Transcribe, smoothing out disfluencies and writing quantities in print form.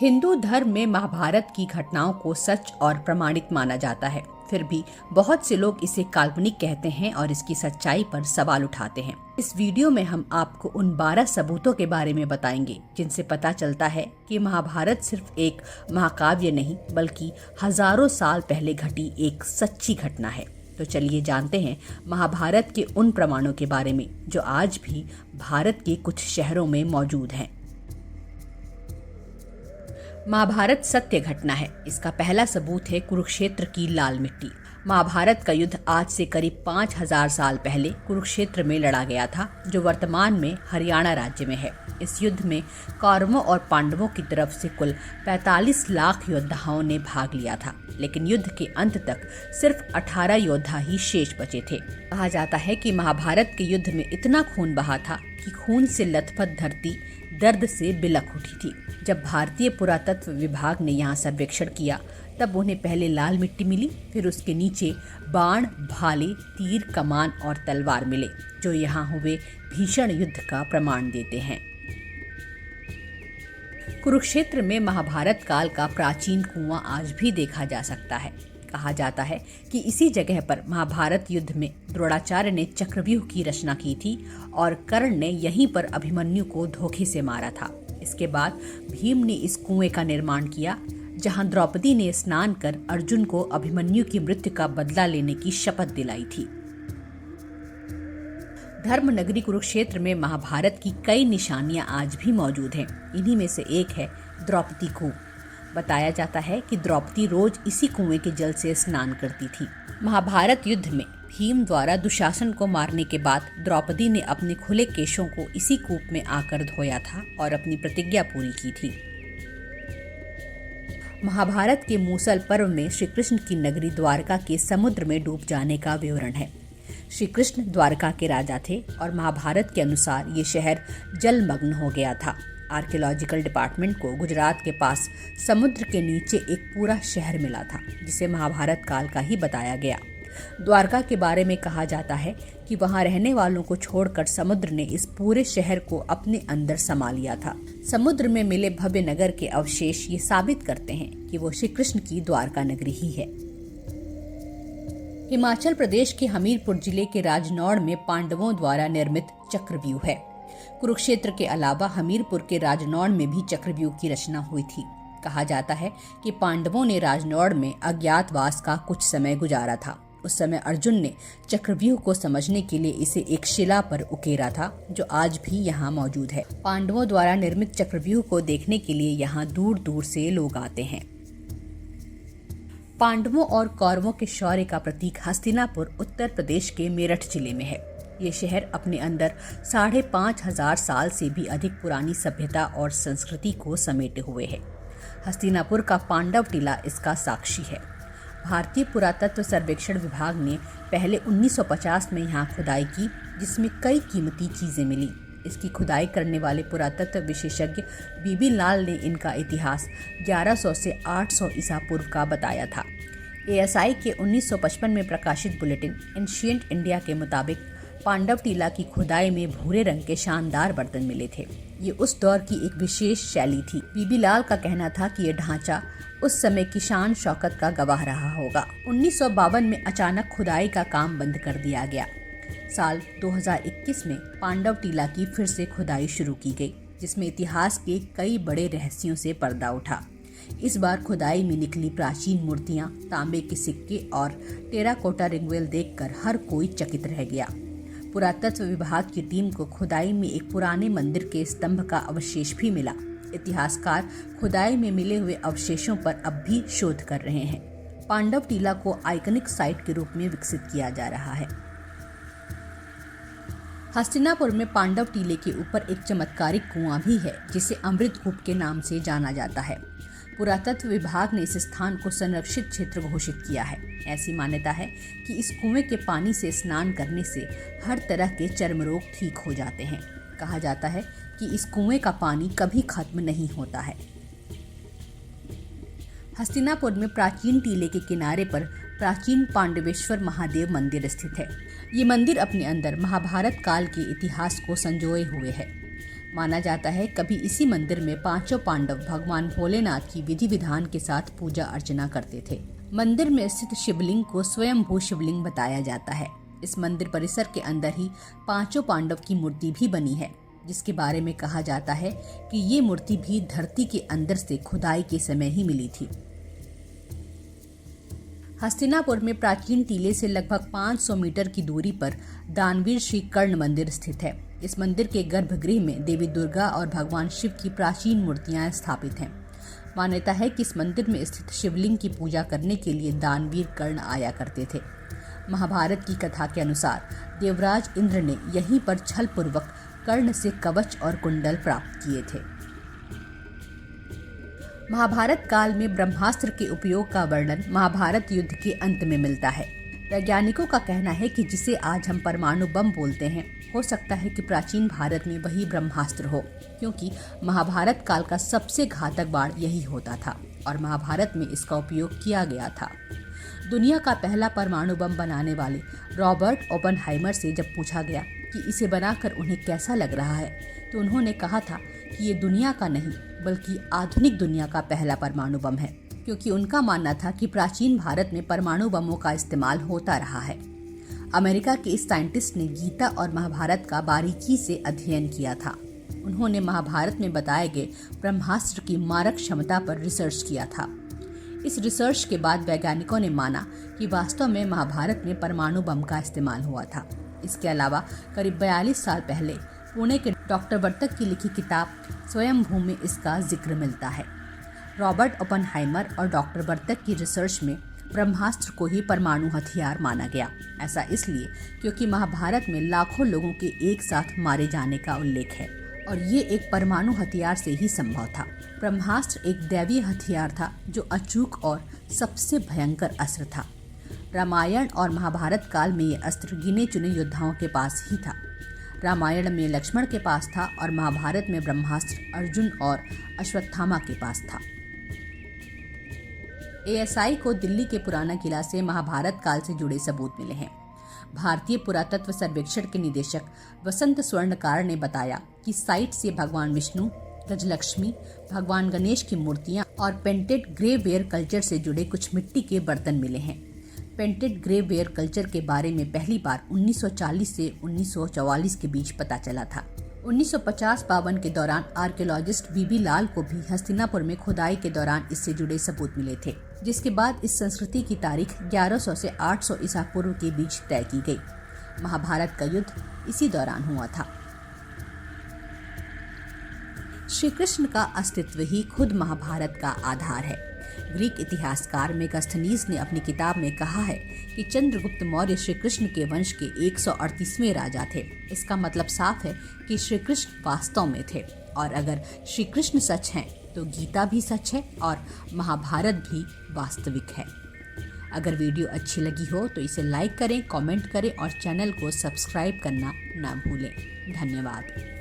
हिंदू धर्म में महाभारत की घटनाओं को सच और प्रमाणित माना जाता है। फिर भी बहुत से लोग इसे काल्पनिक कहते हैं और इसकी सच्चाई पर सवाल उठाते हैं। इस वीडियो में हम आपको उन 12 सबूतों के बारे में बताएंगे जिनसे पता चलता है कि महाभारत सिर्फ एक महाकाव्य नहीं बल्कि हजारों साल पहले घटी एक सच्ची घटना है। तो चलिए जानते हैं महाभारत के उन प्रमाणों के बारे में जो आज भी भारत के कुछ शहरों में मौजूद हैं। महाभारत सत्य घटना है। इसका पहला सबूत है कुरुक्षेत्र की लाल मिट्टी। महाभारत का युद्ध आज से करीब 5000 साल पहले कुरुक्षेत्र में लड़ा गया था, जो वर्तमान में हरियाणा राज्य में है। इस युद्ध में कौरवों और पांडवों की तरफ से कुल 45 लाख योद्धाओं ने भाग लिया था, लेकिन युद्ध के अंत तक सिर्फ 18 योद्धा ही शेष बचे थे। कहा जाता है कि महाभारत के युद्ध में इतना खून बहा था कि खून से लथपथ धरती दर्द से बिलख उठी थी। जब भारतीय पुरातत्व विभाग ने यहाँ सर्वेक्षण किया तब उन्हें पहले लाल मिट्टी मिली, फिर उसके नीचे बाण, भाले, तीर, कमान और तलवार मिले, जो यहाँ हुए भीषण युद्ध का प्रमाण देते हैं। कुरुक्षेत्र में महाभारत काल का प्राचीन कुआं आज भी देखा जा सकता है। कहा जाता है कि इसी जगह पर महाभारत युद्ध में द्रोणाचार्य ने चक्रव्यूह की रचना की थी और कर्ण ने यहीं पर अभिमन्यु को धोखे से मारा था। इसके बाद भीम ने इस कुएं का निर्माण किया, जहां द्रौपदी ने स्नान कर अर्जुन को अभिमन्यु की मृत्यु का बदला लेने की शपथ दिलाई थी। धर्मनगरी कुरुक्षेत्र में महाभारत की कई निशानियां आज भी मौजूद हैं। इन्हीं में से एक है द्रौपदी कुआं। बताया जाता है कि द्रौपदी रोज इसी कुएं के जल से स्नान करती थी। महाभारत युद्ध में भीम द्वारा दुशासन को मारने के बाद द्रौपदी ने अपने खुले केशों को इसी कूप में आकर धोया था और अपनी प्रतिज्ञा पूरी की थी। महाभारत के मूसल पर्व में श्री कृष्ण की नगरी द्वारका के समुद्र में डूब जाने का विवरण है। श्री कृष्ण द्वारका के राजा थे और महाभारत के अनुसार ये शहर जलमग्न हो गया था। आर्कियोलॉजिकल डिपार्टमेंट को गुजरात के पास समुद्र के नीचे एक पूरा शहर मिला था, जिसे महाभारत काल का ही बताया गया। द्वारका के बारे में कहा जाता है कि वहां रहने वालों को छोड़कर समुद्र ने इस पूरे शहर को अपने अंदर समा लिया था। समुद्र में मिले भव्य नगर के अवशेष ये साबित करते हैं कि वो श्री कृष्ण की द्वारका नगरी ही है। हिमाचल प्रदेश के हमीरपुर जिले के राजनौड़ में पांडवों द्वारा निर्मित चक्रव्यूह है। कुरुक्षेत्र के अलावा हमीरपुर के राजनौड़ में भी चक्रव्यूह की रचना हुई थी। कहा जाता है कि पांडवों ने राजनौड़ में अज्ञातवास का कुछ समय गुजारा था। उस समय अर्जुन ने चक्रव्यूह को समझने के लिए इसे एक शिला पर उकेरा था, जो आज भी यहाँ मौजूद है। पांडवों द्वारा निर्मित चक्रव्यूह को देखने के लिए यहाँ दूर दूर से लोग आते हैं। पांडवों और कौरवों के शौर्य का प्रतीक हस्तिनापुर उत्तर प्रदेश के मेरठ जिले में है। ये शहर अपने अंदर 5500 साल से भी अधिक पुरानी सभ्यता और संस्कृति को समेटे हुए है। हस्तिनापुर का पांडव टीला इसका साक्षी है। भारतीय पुरातत्व सर्वेक्षण विभाग ने पहले 1950 में यहाँ खुदाई की, जिसमें कई कीमती चीजें मिली। इसकी खुदाई करने वाले पुरातत्व विशेषज्ञ बीबी लाल ने इनका इतिहास 1100 से 800 ईसा पूर्व का बताया था। ASI के 1955 में प्रकाशित बुलेटिन एंशिएंट इंडिया के मुताबिक पांडव टीला की खुदाई में भूरे रंग के शानदार बर्तन मिले थे। ये उस दौर की एक विशेष शैली थी। बीबी लाल का कहना था कि यह ढांचा उस समय की शान शौकत का गवाह रहा होगा। 1952 में अचानक खुदाई का काम बंद कर दिया गया। साल 2021 में पांडव टीला की फिर से खुदाई शुरू की गई, जिसमें इतिहास के कई बड़े रहस्यों से पर्दा उठा। इस बार खुदाई में निकली प्राचीन मूर्तियां, तांबे के सिक्के और टेराकोटा रिंगवेल देखकर हर कोई चकित रह गया। पुरातत्व विभाग की टीम को खुदाई में एक पुराने मंदिर के स्तंभ का अवशेष भी मिला। इतिहासकार खुदाई में मिले हुए अवशेषों पर अब भी शोध कर रहे हैं। पांडव टीला को आइकनिक साइट के रूप में विकसित किया जा रहा है। हस्तिनापुर में पांडव टीले के ऊपर एक चमत्कारिक कुआं भी है, जिसे अमृतकूप के नाम से जाना जाता है। पुरातत्व विभाग ने इस स्थान को संरक्षित क्षेत्र घोषित किया है। ऐसी मान्यता है कि इस कुएं के पानी से स्नान करने से हर तरह के चर्म रोग ठीक हो जाते हैं। कहा जाता है कि इस कुएं का पानी कभी खत्म नहीं होता है। हस्तिनापुर में प्राचीन टीले के किनारे पर प्राचीन पांडवेश्वर महादेव मंदिर स्थित है। ये मंदिर अपने अंदर महाभारत काल के इतिहास को संजोए हुए है। माना जाता है कभी इसी मंदिर में पांचों पांडव भगवान भोलेनाथ की विधि विधान के साथ पूजा अर्चना करते थे। मंदिर में स्थित शिवलिंग को स्वयंभू शिवलिंग बताया जाता है। इस मंदिर परिसर के अंदर ही पांचों पांडव की मूर्ति भी बनी है, जिसके बारे में कहा जाता है कि ये मूर्ति भी धरती के अंदर से खुदाई के समय ही मिली थी। हस्तिनापुर में प्राचीन टीले से लगभग 500 मीटर की दूरी पर दानवीर श्री कर्ण मंदिर स्थित है। इस मंदिर के गर्भगृह में देवी दुर्गा और भगवान शिव की प्राचीन मूर्तियां स्थापित हैं। मान्यता है कि इस मंदिर में स्थित शिवलिंग की पूजा करने के लिए दानवीर कर्ण आया करते थे। महाभारत की कथा के अनुसार देवराज इंद्र ने यहीं पर छल पूर्वक कर्ण से कवच और कुंडल प्राप्त किए थे। महाभारत काल में ब्रह्मास्त्र के उपयोग का वर्णन महाभारत युद्ध के अंत में मिलता है। वैज्ञानिकों का कहना है कि जिसे आज हम परमाणु बम बोलते हैं, हो सकता है कि प्राचीन भारत में वही ब्रह्मास्त्र हो, क्योंकि महाभारत काल का सबसे घातक बाण यही होता था और महाभारत में इसका उपयोग किया गया था। दुनिया का पहला परमाणु बम बनाने वाले रॉबर्ट ओपेनहाइमर से जब पूछा गया कि इसे बनाकर उन्हें कैसा लग रहा है, तो उन्होंने कहा था कि ये दुनिया का नहीं बल्कि आधुनिक दुनिया का पहला परमाणु बम है, क्योंकि उनका मानना था कि प्राचीन भारत में परमाणु बमों का इस्तेमाल होता रहा है। अमेरिका के इस साइंटिस्ट ने गीता और महाभारत का बारीकी से अध्ययन किया था। उन्होंने महाभारत में बताए गए ब्रह्मास्त्र की मारक क्षमता पर रिसर्च किया था। इस रिसर्च के बाद वैज्ञानिकों ने माना कि वास्तव में महाभारत में परमाणु बम का इस्तेमाल हुआ था। इसके अलावा करीब 42 साल पहले पुणे के डॉक्टर वर्तक की लिखी किताब स्वयंभू में इसका जिक्र मिलता है। रॉबर्ट ओपेनहाइमर और डॉक्टर वर्तक की रिसर्च में ब्रह्मास्त्र को ही परमाणु हथियार माना गया। ऐसा इसलिए क्योंकि महाभारत में लाखों लोगों के एक साथ मारे जाने का उल्लेख है और ये एक परमाणु हथियार से ही संभव था। ब्रह्मास्त्र एक दैवीय हथियार था जो अचूक और सबसे भयंकर अस्त्र था। रामायण और महाभारत काल में ये अस्त्र गिने चुने योद्धाओं के पास ही था। रामायण में लक्ष्मण के पास था और महाभारत में ब्रह्मास्त्र अर्जुन और अश्वत्थामा के पास था। ASI को दिल्ली के पुराना किला से महाभारत काल से जुड़े सबूत मिले हैं। भारतीय पुरातत्व सर्वेक्षण के निदेशक वसंत स्वर्णकार ने बताया कि साइट से भगवान विष्णु, गजलक्ष्मी, भगवान गणेश की मूर्तियां और पेंटेड ग्रे वेयर कल्चर से जुड़े कुछ मिट्टी के बर्तन मिले हैं। पेंटेड ग्रे वेयर कल्चर के बारे में पहली बार 1940 से 1944 के बीच पता चला था। 1950-52 के दौरान आर्कियोलॉजिस्ट बीबी लाल को भी हस्तिनापुर में खुदाई के दौरान इससे जुड़े सबूत मिले थे, जिसके बाद इस संस्कृति की तारीख 1100 से 800 ईसा पूर्व के बीच तय की गई। महाभारत का युद्ध इसी दौरान हुआ था। श्री कृष्ण का अस्तित्व ही खुद महाभारत का आधार है। ग्रीक इतिहासकार मेगास्थनीज ने अपनी किताब में कहा है कि चंद्रगुप्त मौर्य श्री कृष्ण के वंश के 138वें राजा थे। इसका मतलब साफ है कि श्री कृष्ण वास्तव में थे, और अगर श्री कृष्ण सच हैं तो गीता भी सच है और महाभारत भी वास्तविक है। अगर वीडियो अच्छी लगी हो तो इसे लाइक करें, कमेंट करें और चैनल को सब्सक्राइब करना ना भूलें। धन्यवाद।